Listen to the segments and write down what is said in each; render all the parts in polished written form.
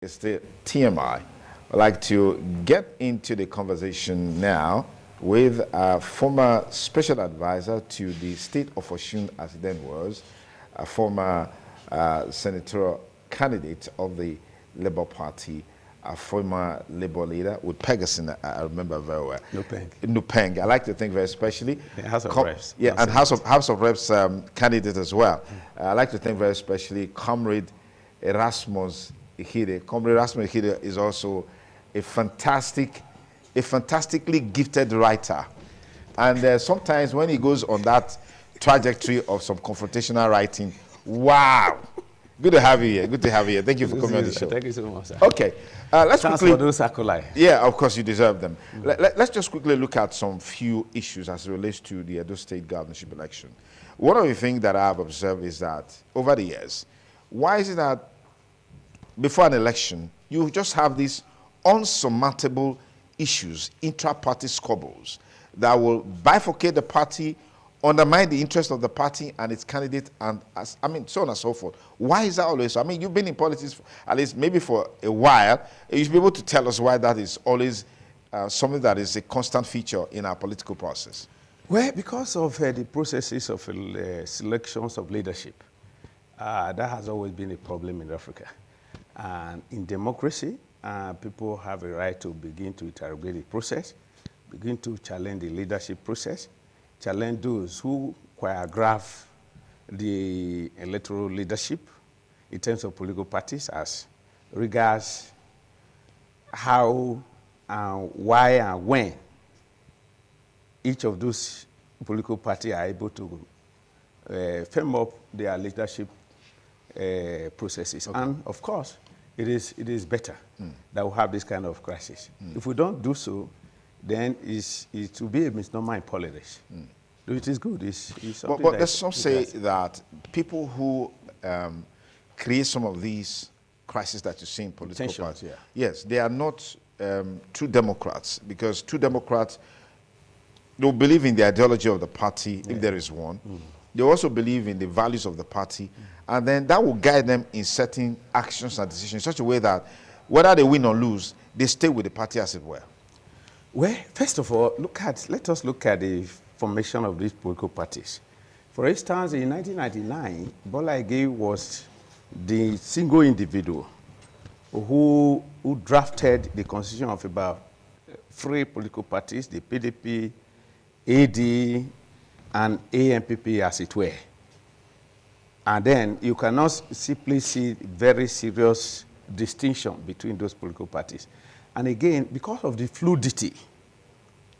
It's the TMI. I'd like to get into the conversation now with a former special advisor to the state of Osun, as it then was, a former senatorial candidate of the Labour Party, a former Labour leader with Pegasus, I remember very well. Nupeng. I like to think very especially. House of Reps. Yeah, and House of Reps candidate as well. I like to think very especially Comrade Erasmus Ihide. Comrade Erasmus Ihide is also a fantastically gifted writer. And sometimes when he goes on that trajectory of some confrontational writing, wow! Good to have you here. Good to have you here. Thank you for coming on the show. Thank you so much, sir. Okay. Let's Thanks quickly... for those accolades. Yeah, of course, you deserve them. Let's just quickly look at some few issues as it relates to the Edo State governorship election. One of the things that I've observed is that over the years, why is it that before an election, you just have these unsurmountable issues, intra-party squabbles, that will bifurcate the party, undermine the interest of the party and its candidate, and so on and so forth. Why is that always so? I mean, you've been in politics for, at least maybe for a while. You should be able to tell us why that is always something that is a constant feature in our political process. Well, because of the processes of selections of leadership, that has always been a problem in Africa. And in democracy, people have a right to begin to interrogate the process, begin to challenge the leadership process, challenge those who choreograph the electoral leadership in terms of political parties as regards how, why, and when each of those political parties are able to firm up their leadership processes. Okay. And of course, it is better that we have this kind of crisis. If we don't do so, then it will be a misnomer in politics. It is good. It's something but let's not say that people who create some of these crises that you see in political parties, yes, they are not true Democrats, because true Democrats, they'll believe in the ideology of the party, if there is one. They also believe in the values of the party, and then that will guide them in certain actions and decisions in such a way that whether they win or lose, they stay with the party as it were. Well, first of all, let us look at the formation of these political parties. For instance, in 1999, Bola Ige was the single individual who drafted the constitution of about 3 political parties, the PDP, AD, and ANPP, as it were. And then you cannot simply see very serious distinction between those political parties. And again, because of the fluidity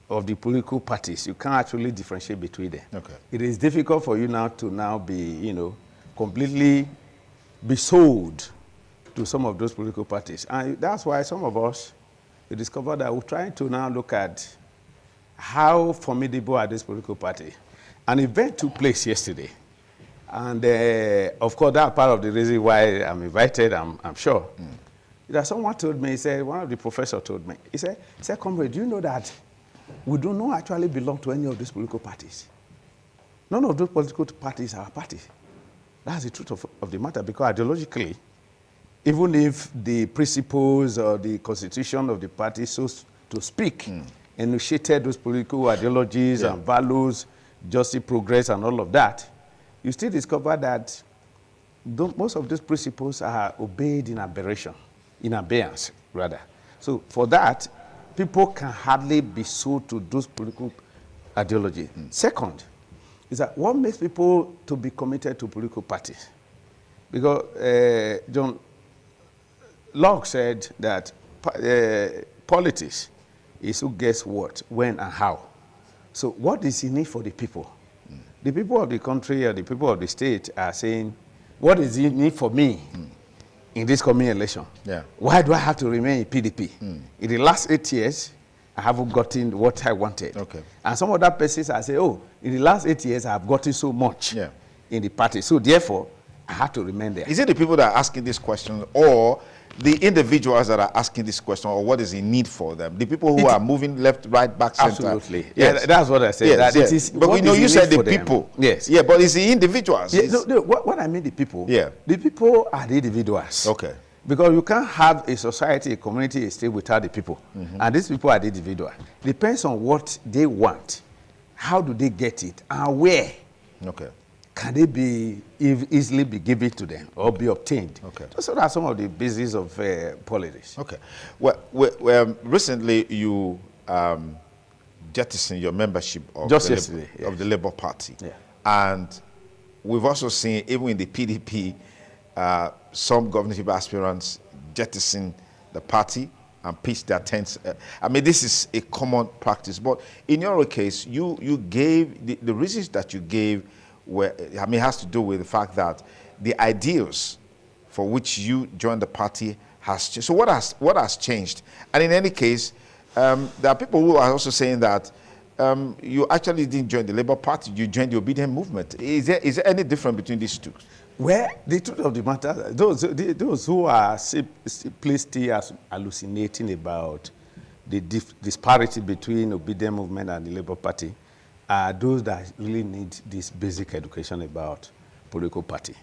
of the political parties, you can't actually differentiate between them. Okay. It is difficult for you now to be, completely be sold to some of those political parties. And that's why some of us, we discovered that we're trying to now look at how formidable are these political parties. An event took place yesterday. And of course, that's part of the reason why I'm invited, I'm sure. That someone told me, he said, one of the professors told me, he said, comrade, do you know that we do not actually belong to any of these political parties? None of those political parties are our party. That's the truth of the matter, because ideologically, even if the principles or the constitution of the party, so to speak, enunciated those political ideologies and values, justice, progress, and all of that, you still discover that most of those principles are obeyed in abeyance, rather. So for that, people can hardly be sold to those political ideologies. Second, is that what makes people to be committed to political parties? Because John Locke said that politics is who gets what, when, and how. So what is in it for the people? The people of the country or the people of the state are saying, what is in it for me in this coming election? Why do I have to remain in PDP? In the last 8 years, I haven't gotten what I wanted. And some other persons are saying, oh, in the last 8 years, I have gotten so much in the party. So therefore, I have to remain there. Is it the people that are asking this question, or the individuals that are asking this question, or what is the need for them? The people who are moving left, right, back, center. Absolutely. Yes. Yeah, that's what I said. Yes, that it is, but we know you said the people. Them. Yes. Yeah, but it's the individuals. Yeah, no, what I mean the people. Yeah. The people are the individuals. Okay. Because you can't have a society, a community, a state without the people. And these people are the individual. Depends on what they want. How do they get it? And where can they be easily be given to them or be obtained? So that's some of the basis of politics. Well, recently you jettisoned your membership of the Labour Party. And we've also seen, even in the PDP, some governorship aspirants jettison the party and pitch their tents. I mean, this is a common practice. But in your case, you gave, the reasons that you gave were, I mean, has to do with the fact that the ideals for which you joined the party has changed. So what has changed? And in any case, there are people who are also saying that you actually didn't join the Labour Party, you joined the obedient movement. Is there any difference between these two? Well, the truth of the matter, those who are simply still hallucinating about the disparity between obedient movement and the Labour Party are those that really need this basic education about political party.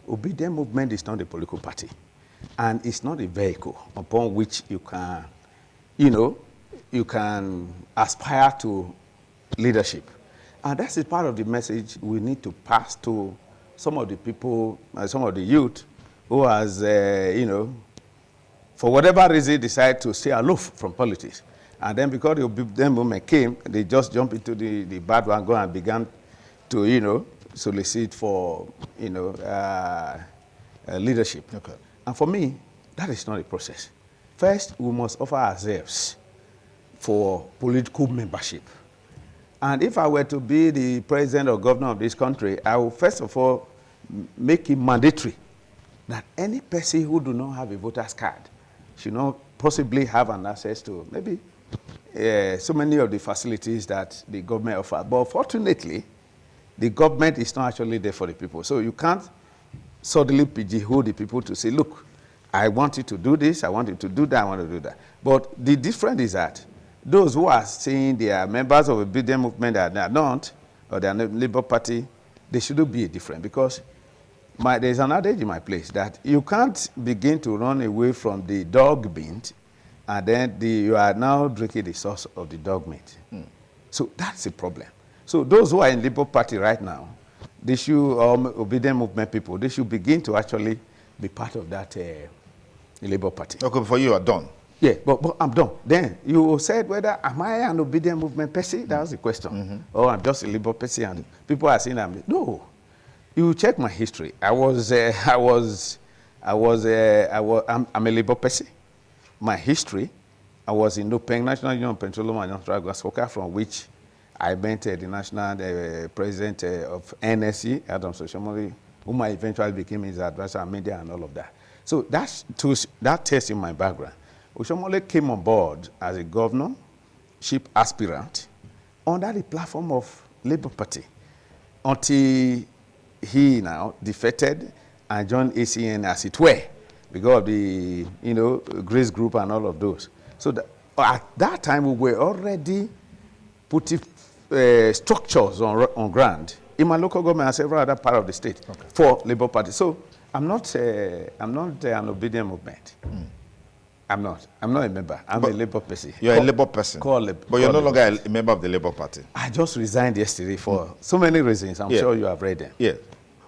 Obedient movement is not a political party, and it's not a vehicle upon which you can, you can aspire to leadership. And that's a part of the message we need to pass to some of the people, some of the youth who has, for whatever reason, decide to stay aloof from politics. And then because the obedient movement came, they just jumped into the bad wagon and began to, solicit for, leadership. And for me, that is not a process. First, we must offer ourselves for political membership. And if I were to be the president or governor of this country, I will first of all make it mandatory that any person who do not have a voter's card should not possibly have an access to maybe so many of the facilities that the government offers. But fortunately, the government is not actually there for the people. So you can't suddenly pigeonhole the people to say, look, I want you to do this, I want you to do that, I want to do that. But the difference is that those who are saying they are members of a obedient movement that they are not, or they are not Labour Party, they shouldn't be different, because there's an adage in my place that you can't begin to run away from the dog meat, and then you are now drinking the sauce of the dog meat. So that's a problem. So those who are in Labour Party right now, they should, obedient movement people, they should begin to actually be part of that Labour Party. Okay, before you are done. Yeah, but I'm done. Then you said whether am I an obedient movement person? That was the question. Or I'm just a Labour person, and people are saying no. You check my history. I'm a Labour person. My history, I was in NUPENG, National Union of Petroleum and Natural Gas Worker, from which I met the national president of NSE, Adam Soshomori, whom I eventually became his advisor on media and all of that. So that tests in my background. Oshomole came on board as a governorship aspirant under the platform of Labour Party until he now defected and joined ACN, as it were, because of the Grace Group and all of those. So at that time we were already putting structures on ground in my local government and several other parts of the state for Labour Party. So I'm not an obedient movement. I'm not a member. I'm a Labour person. You're a Labour person. But you're no longer a member of the Labour Party. I just resigned yesterday for so many reasons. I'm sure you have read them. Yeah.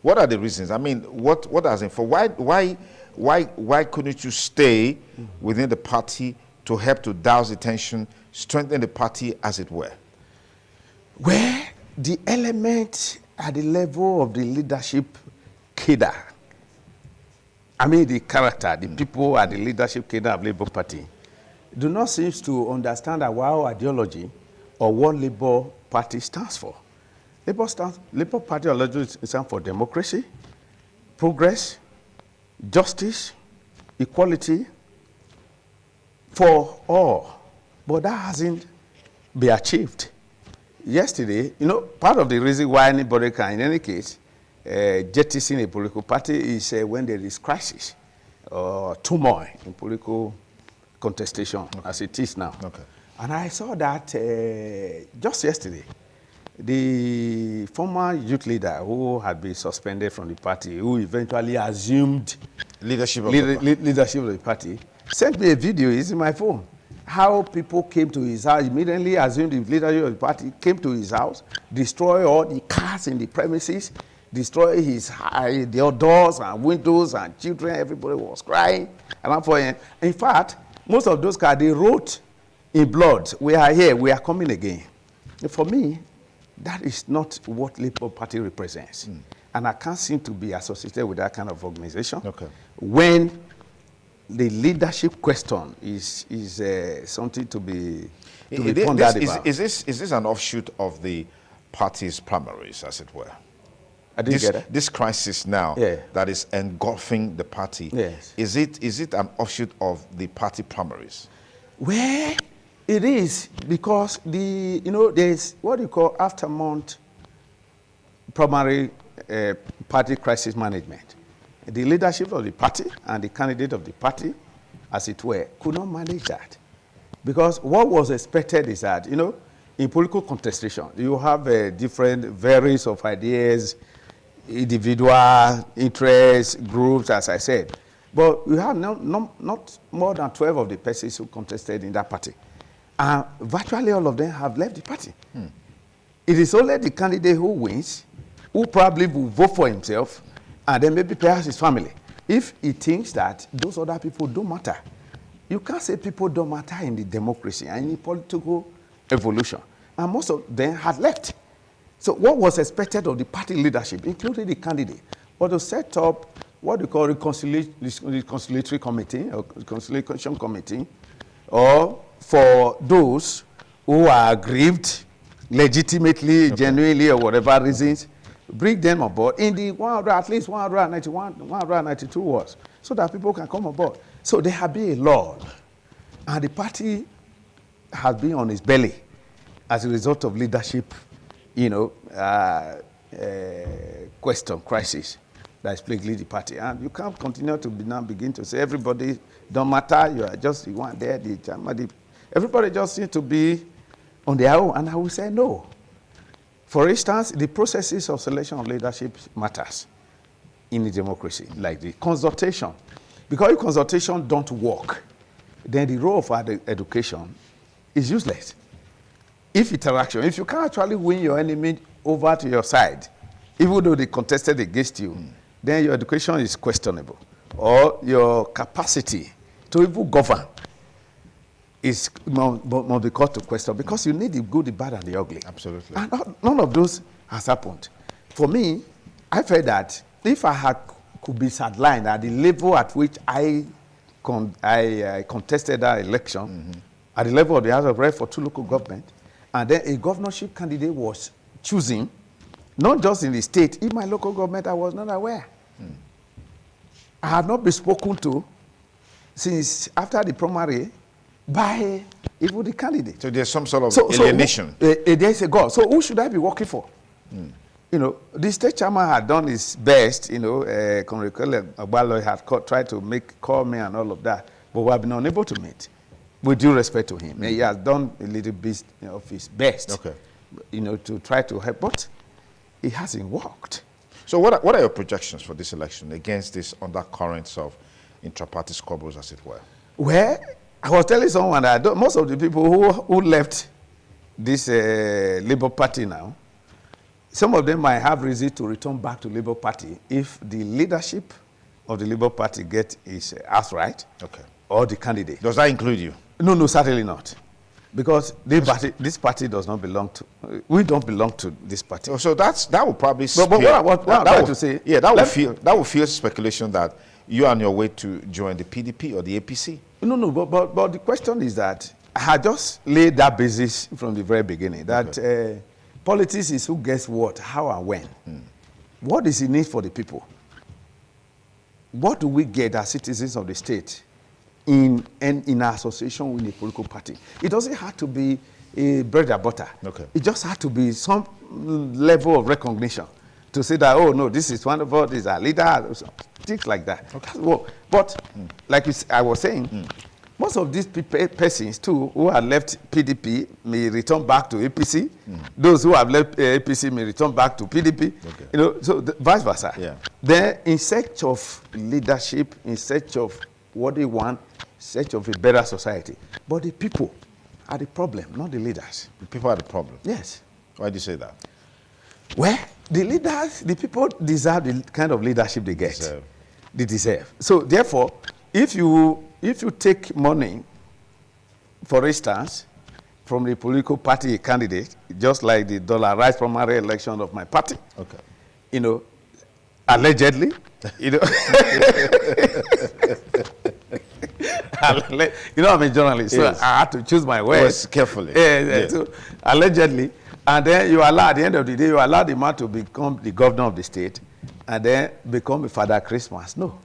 What are the reasons? I mean, what does it for? Why couldn't you stay within the party to help to douse the tension, strengthen the party, as it were? Where the element at the level of the leadership cadre, I mean the character, the people at the leadership cadre of Labour Party, do not seem to understand our ideology or what Labour Party stands for. Labour Party ideology stands for democracy, progress, justice, equality for all. But that hasn't been achieved. Yesterday, part of the reason why anybody can, in any case, jettison a political party is when there is crisis or turmoil in political contestation, as it is now. And I saw that just yesterday. The former youth leader who had been suspended from the party, who eventually assumed leadership of leadership of the party, sent me a video. It's in my phone. How people came to his house, immediately assumed the leadership of the party came to his house, destroy all the cars in the premises, destroy the doors and windows and children. Everybody was crying. And in fact, most of those cars, they wrote in blood, "We are here, we are coming again." For me, that is not what Labour Party represents. And I can't seem to be associated with that kind of organization. Okay. When the leadership question is something to be pondered about. Is this an offshoot of the party's primaries, as it were? I didn't get it. This crisis now that is engulfing the party, Yes. is it an offshoot of the party primaries? Well, it is, because there's what you call after-month primary party crisis management. The leadership of the party and the candidate of the party, as it were, could not manage that. Because what was expected is that, in political contestation, you have different varieties of ideas, individual interests, groups, as I said. But we have not more than 12 of the persons who contested in that party. And virtually all of them have left the party. It is only the candidate who wins, who probably will vote for himself, and then maybe perhaps his family, if he thinks that those other people don't matter. You can't say people don't matter in the democracy and in the political evolution. And most of them had left. So what was expected of the party leadership, including the candidate, was to set up what we call reconciliatory committee or reconciliation committee, or for those who are aggrieved legitimately, genuinely, or whatever reasons, bring them on board in the at least 191, 192 wards, so that people can come on board. So there have been a lull, and the party has been on its belly as a result of leadership, crisis that is plaguing the party. And you can't continue to begin to say everybody don't matter, you are just the one there, everybody just seems to be on their own. And I will say no. For instance, the processes of selection of leadership matters in a democracy, like the consultation. Because if consultation don't work, then the role of education is useless. If you can actually win your enemy over to your side, even though they contested against you, then your education is questionable. Or your capacity to even govern must be called to question, because you need the good, the bad, and the ugly. Absolutely. And none of those has happened. For me, I felt that if I could be sidelined at the level at which I contested that election, at the level of the House of Reps for 2 local governments, and then a governorship candidate was choosing, not just in the state, in my local government, I was not aware. I had not been spoken to since after the primary by even the candidate. So there's some sort of alienation. There's a God. So who should I be working for? The state chairman had done his best, Conrad Agbalo had tried to call me and all of that, but we have been unable to meet. With due respect to him, he has done a little bit of his best, to try to help, but it hasn't worked. So what are your projections for this election against this undercurrents of intra-party squabbles, as it were? Well, I was telling someone that most of the people who left this Labour Party now, some of them might have reason to return back to Labour Party if the leadership of the Labour Party gets its house right, or the candidate. Does that include you? No, certainly not. Because this party does not belong to, we don't belong to this party. So that will probably but what I'm trying to say, that will feel speculation that you are on your way to join the PDP or the APC. No, but the question is that I had just laid that basis from the very beginning, that politics is who gets what, how and when. What is in it for the people? What do we get as citizens of the state in our association with a political party? It doesn't have to be a bread and butter. It just has to be some level of recognition to say that, oh no, this is wonderful, this is our leader, things like that. But like I was saying, most of these persons too who have left PDP may return back to APC. Those who have left APC may return back to PDP. Okay. You know, so vice versa. Yeah. They're in search of leadership, in search of what they want, in search of a better society. But the people are the problem, not the leaders. The people are the problem? Yes. Why do you say that? Well, the leaders, the people deserve the kind of leadership they get. They deserve. So therefore, if you take money, for instance, from the political party candidate, just like the dollarized primary election of my party, okay, you know, allegedly, you know, you know, I'm a journalist, yes, so I had to choose my words carefully. Yes. So, allegedly, and then you allow, at the end of the day, you allow the man to become the governor of the state, and then become a Father Christmas. No.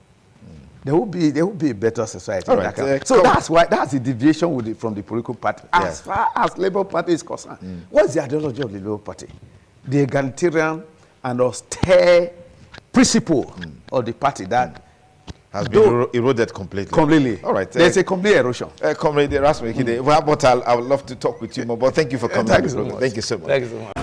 There will be a better society. Right. So that's the deviation from the political party. As far as Labour Party is concerned, what's the ideology of the Labour Party? The egalitarian and austere principle of the party that has been eroded completely. Completely. All right. There's a complete erosion. Comrade Erasmus, I would love to talk with you more, but thank you for coming. Thank you so much. Thank you so much. Thank you so much.